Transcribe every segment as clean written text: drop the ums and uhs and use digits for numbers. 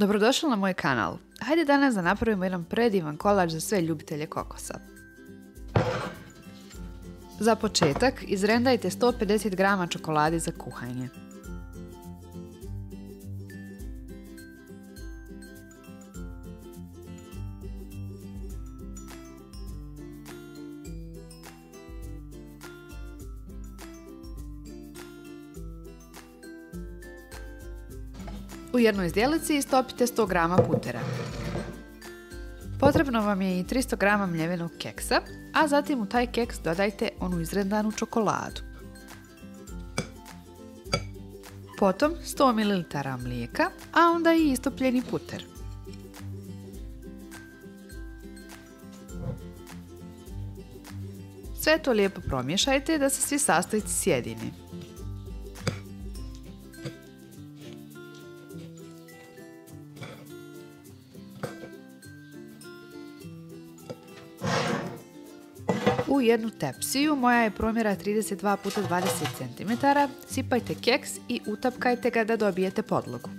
Dobrodošli na moj kanal. Hajde danas da napravimo jedan predivan kolač za sve ljubitelje kokosa. Za početak izrendajte 150 g čokolade za kuhanje. U jednoj zdjelici istopite 100 g putera. Potrebno vam je i 300 g mljevenog keksa, a zatim u taj keks dodajte onu izrendanu čokoladu. Potom 100 ml mlijeka, a onda i istopljeni puter. Sve to lijepo promiješajte da se svi sastojci sjedine. U jednu tepsiju, moja je promjera 32 x 20 cm, sipajte keks i utapkajte ga da dobijete podlogu.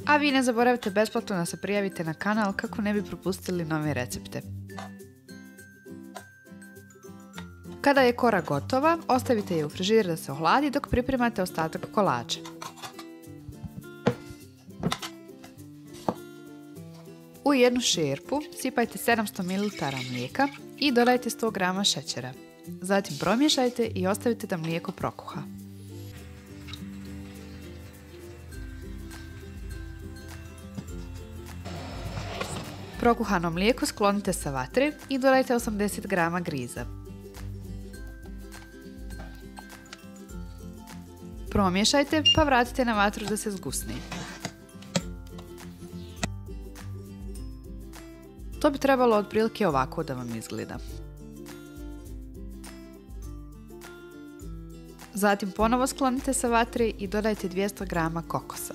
A vi ne zaboravite besplatno da se prijavite na kanal kako ne bi propustili nove recepte. Kada je kora gotova, ostavite je u frižider da se ohladi dok pripremate ostatak kolača. U jednu šerpu sipajte 700 ml mlijeka i dodajte 100 g šećera. Zatim promiješajte i ostavite da mlijeko prokuha. Prokuhano mlijeko sklonite sa vatre i dodajte 80 g griza. Promiješajte pa vratite na vatru da se zgusne. To bi trebalo otprilike ovako da vam izgleda. Zatim ponovo sklonite sa vatre i dodajte 200 g kokosa.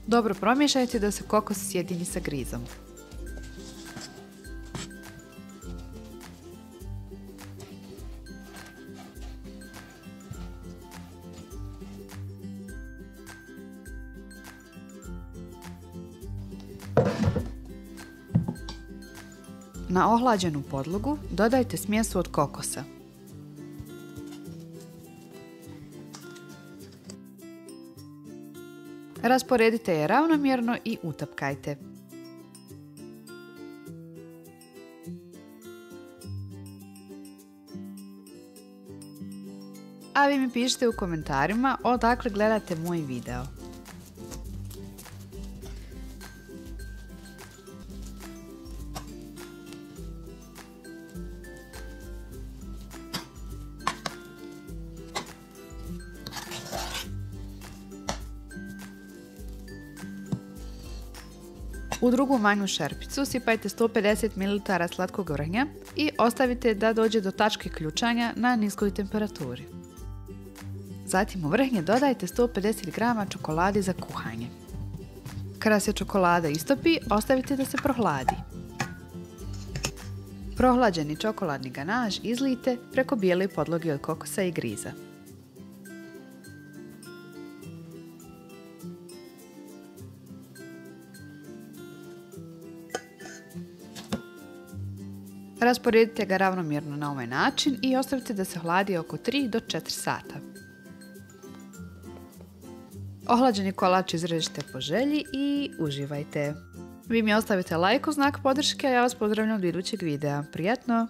Dobro promiješajte da se kokos sjedini sa grizom. Na ohlađenu podlogu dodajte smjesu od kokosa. Rasporedite je ravnomjerno i utapkajte. A vi mi pišite u komentarima odakle gledate moj video. U drugu manju šerpicu sipajte 150 ml slatkog vrhnja i ostavite da dođe do tačke ključanja na niskoj temperaturi. Zatim u vrhnje dodajte 150 g čokolade za kuhanje. Kada se čokolada istopi, ostavite da se prohladi. Prohlađeni čokoladni ganaš izlijte preko bijele podloge od kokosa i griza. Rasporedite ga ravnomjerno na ovaj način i ostavite da se hladi oko 3 do 4 sata. Ohlađeni kolač izrežite po želji i uživajte. Vi mi ostavite like u znak podrške, a ja vas pozdravljam do idućeg videa. Prijatno!